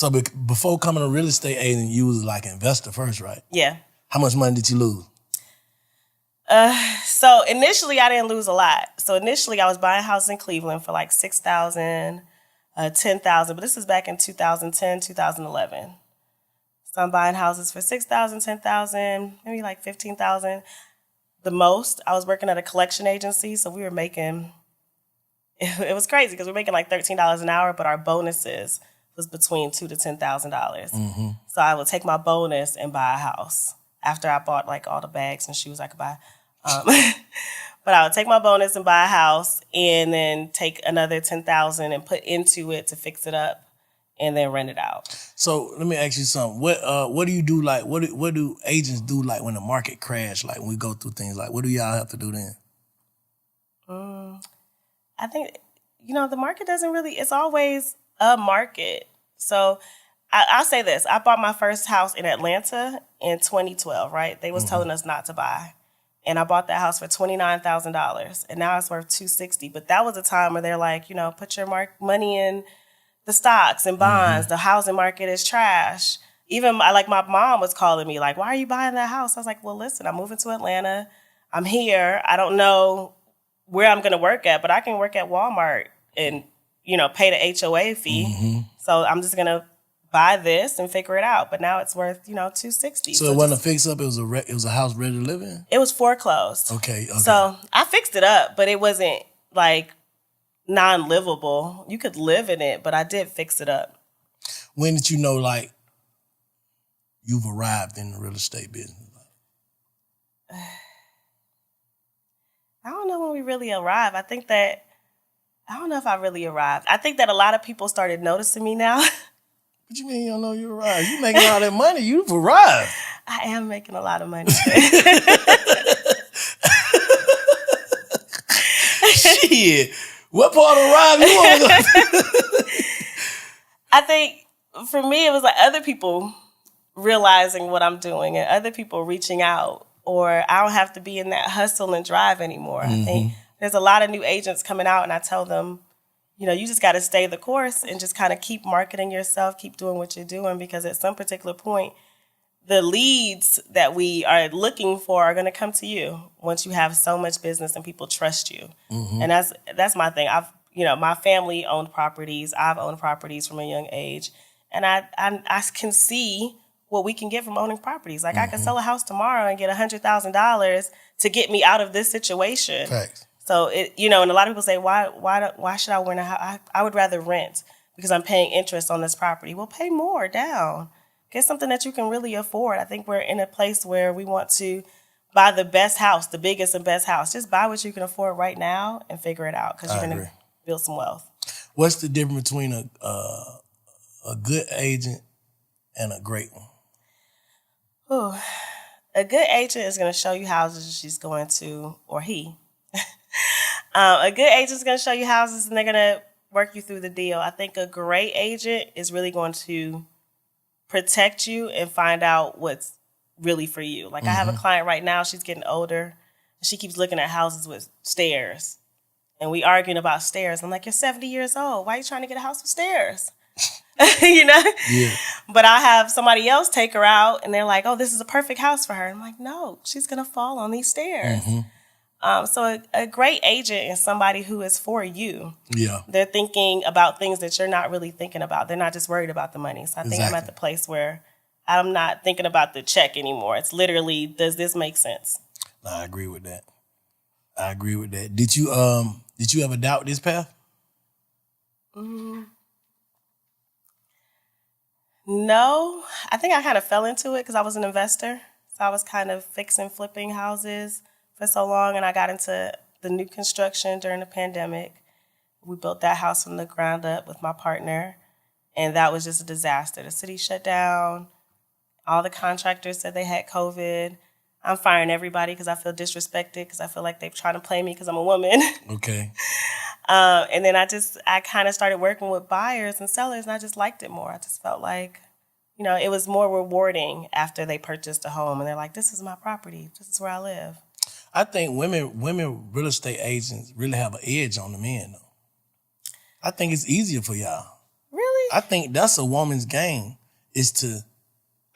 So before coming a real estate agent, you was like an investor first, right? Yeah. How much money did you lose? So initially, I didn't lose a lot. So initially, I was buying houses in Cleveland for like $6,000, $10,000. But this was back in 2010, 2011. So I'm buying houses for $6,000, $10,000, maybe like $15,000. The most, I was working at a collection agency, so we were making, it was crazy because we were making like $13 an hour, but our bonuses was between $2,000 to $10,000. Mm-hmm. So I would take my bonus and buy a house after I bought like all the bags and shoes I could buy. But I would take my bonus and buy a house and then take another $10,000 and put into it to fix it up and then rent it out. So let me ask you something. What do you do? Like, what do agents do? Like when the market crash, like when we go through things, like what do y'all have to do then? I think, the market doesn't really, it's always a market. So I'll say this. I bought my first house in Atlanta in 2012, right? They was telling us not to buy. And I bought that house for $29,000. And now it's worth $260,000. But that was a time where they're like, put your money in the stocks and bonds. The housing market is trash. Even like my mom was calling me like, why are you buying that house? I was like, well, listen, I'm moving to Atlanta. I'm here. I don't know where I'm going to work at, but I can work at Walmart and, pay the HOA fee. So I'm just going to buy this and figure it out. But now it's worth, $260,000. So it wasn't a fix up. It was a house ready to live in. It was foreclosed. Okay. So I fixed it up, but it wasn't like non-livable. You could live in it, but I did fix it up. When did you know like you've arrived in the real estate business? I don't know when we really arrived. I don't know if I really arrived. I think that a lot of people started noticing me now. What you mean you don't know you arrived? You making all that money. You've arrived. I am making a lot of money. Shit. What part of arrive you want to go? I think for me, it was like other people realizing what I'm doing and other people reaching out, or I don't have to be in that hustle and drive anymore. I think there's a lot of new agents coming out and I tell them, you just got to stay the course and just kind of keep marketing yourself, keep doing what you're doing, because at some particular point, the leads that we are looking for are going to come to you once you have so much business and people trust you. And that's my thing. My family owned properties. I've owned properties from a young age. And I can see what we can get from owning properties. Like I can sell a house tomorrow and get $100,000 to get me out of this situation. Facts. So and a lot of people say, why should I rent a house? I would rather rent because I'm paying interest on this property. Well, pay more down. Get something that you can really afford. I think we're in a place where we want to buy the best house, the biggest and best house. Just buy what you can afford right now and figure it out because you're going to build some wealth. What's the difference between a good agent and a great one? Ooh, a good agent is going to show you houses she's going to, or he. A good agent is going to show you houses and they're going to work you through the deal. I think a great agent is really going to protect you and find out what's really for you. Like I have a client right now, she's getting older. And she keeps looking at houses with stairs. And we arguing about stairs. I'm like, you're 70 years old. Why are you trying to get a house with stairs? Yeah. But I have somebody else take her out and they're like, oh, this is a perfect house for her. I'm like, no, she's going to fall on these stairs. So a great agent is somebody who is for you. Yeah. They're thinking about things that you're not really thinking about. They're not just worried about the money. So I think I'm at the place where I'm not thinking about the check anymore. It's literally, does this make sense? No, I agree with that. Did you ever doubt this path? No. I think I kind of fell into it because I was an investor. So I was kind of flipping houses for so long, and I got into the new construction during the pandemic. We built that house from the ground up with my partner, and that was just a disaster. The city shut down. All the contractors said they had COVID. I'm firing everybody because I feel disrespected because I feel like they're trying to play me because I'm a woman. Okay. And then I kind of started working with buyers and sellers, and I just liked it more. I just felt like, it was more rewarding after they purchased a home, and they're like, this is my property. This is where I live. I think women real estate agents really have an edge on the men, though. I think it's easier for y'all. Really? I think that's a woman's game.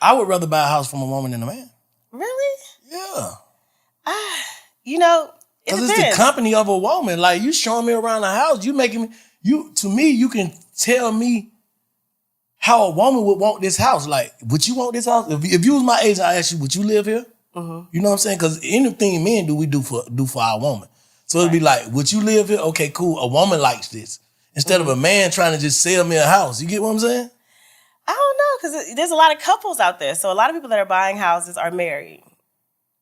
I would rather buy a house from a woman than a man. Really? Yeah. You know, it Because depends. it's the company of a woman. Like, you showing me around the house, you can tell me how a woman would want this house. Like, would you want this house? If you was my age, I ask you, would you live here? Mm-hmm. You know what I'm saying? Because anything men do, we do for our woman. So it'd be like, would you live here? Okay, cool. A woman likes this. Instead of a man trying to just sell me a house. You get what I'm saying? I don't know, because there's a lot of couples out there. So a lot of people that are buying houses are married.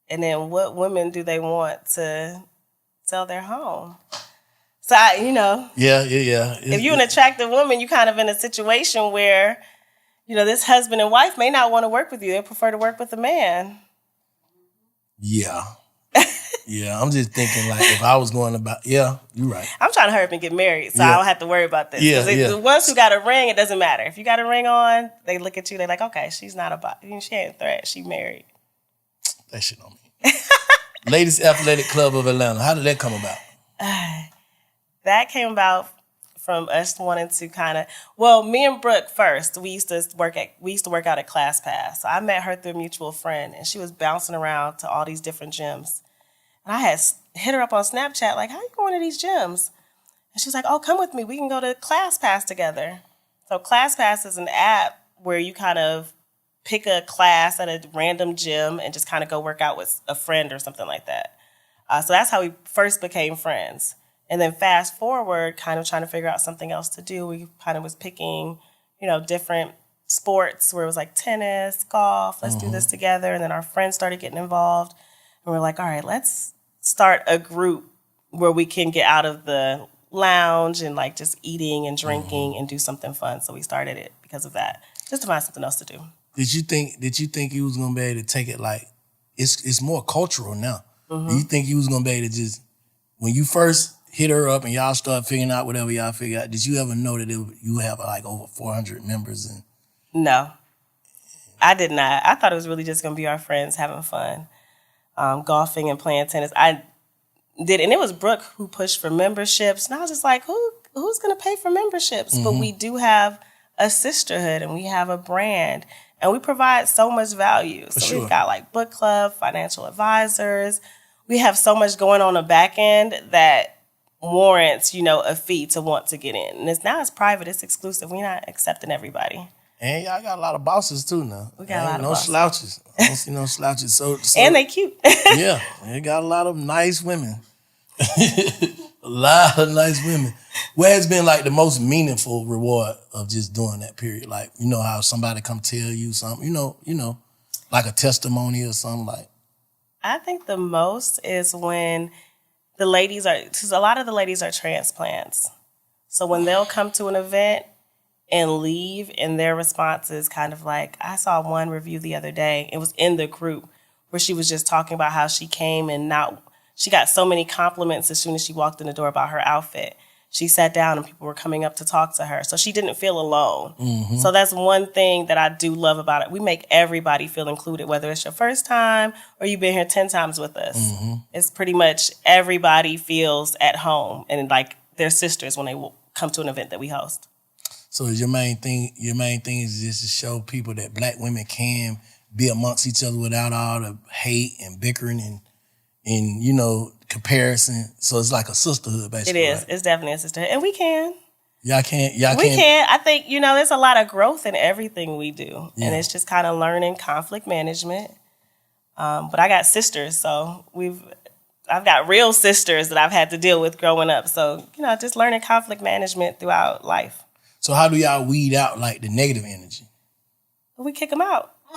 And then what women do they want to sell their home? So, Yeah. if you're an attractive woman, you kind of in a situation where, this husband and wife may not want to work with you. They prefer to work with a man. Yeah. Yeah, I'm just thinking, like, if I was going about, yeah, you're right. I'm trying to hurry up and get married, so I don't have to worry about this. Yeah, The ones who got a ring, it doesn't matter. If you got a ring on, they look at you, they're like, okay, she's not she ain't a threat, she married. That shit on me. Ladies Athletic Club of Atlanta, how did that come about? That came about from us wanting to me and Brooke first, we used to work out at Class Pass. So I met her through a mutual friend, and she was bouncing around to all these different gyms. And I had hit her up on Snapchat, like, how you going to these gyms? And she's like, oh, come with me. We can go to Class Pass together. So Class Pass is an app where you kind of pick a class at a random gym and just kind of go work out with a friend or something like that. So that's how we first became friends. And then fast forward, kind of trying to figure out something else to do. We kind of was picking, different sports where it was like tennis, golf, let's do this together. And then our friends started getting involved. And we're like, all right, let's start a group where we can get out of the lounge and like just eating and drinking and do something fun. So we started it because of that, just to find something else to do. Did you think you was gonna be able to take it like it's more cultural now? Do you think you was gonna be able to just, when you first hit her up and y'all start figuring out whatever y'all figure out, did you ever know that you have like over 400 members? And No, I did not. I thought it was really just gonna be our friends having fun. Golfing and playing tennis. I did, and it was Brooke who pushed for memberships, and I was just like, who's going to pay for memberships? But we do have a sisterhood, and we have a brand, and we provide so much value. So we've got like book club, financial advisors. We have so much going on the back end that warrants, a fee to want to get in. And it's private, it's exclusive. We're not accepting everybody. And y'all got a lot of bosses too now. We got a lot of bosses. No slouches. I don't see no slouches. So and they cute. Yeah, they got a lot of nice women. A lot of nice women. Where has been like the most meaningful reward of just doing that period? Like, how somebody come tell you something, like a testimony or something like. I think the most is when the ladies because a lot of the ladies are transplants. So when they'll come to an event and leave, and their response is kind of like, I saw one review the other day, it was in the group, where she was just talking about how she came and she got so many compliments as soon as she walked in the door about her outfit. She sat down and people were coming up to talk to her. So she didn't feel alone. So that's one thing that I do love about it. We make everybody feel included, whether it's your first time or you've been here 10 times with us. It's pretty much everybody feels at home and like they're sisters when they come to an event that we host. So is your main thing is just to show people that black women can be amongst each other without all the hate and bickering and comparison. So it's like a sisterhood, basically. It is. Right? It's definitely a sisterhood. And we can. Y'all can. We can. I think, there's a lot of growth in everything we do. Yeah. And it's just kind of learning conflict management. But I got sisters, so I've got real sisters that I've had to deal with growing up. So, just learning conflict management throughout life. So how do y'all weed out like the negative energy? We kick them out.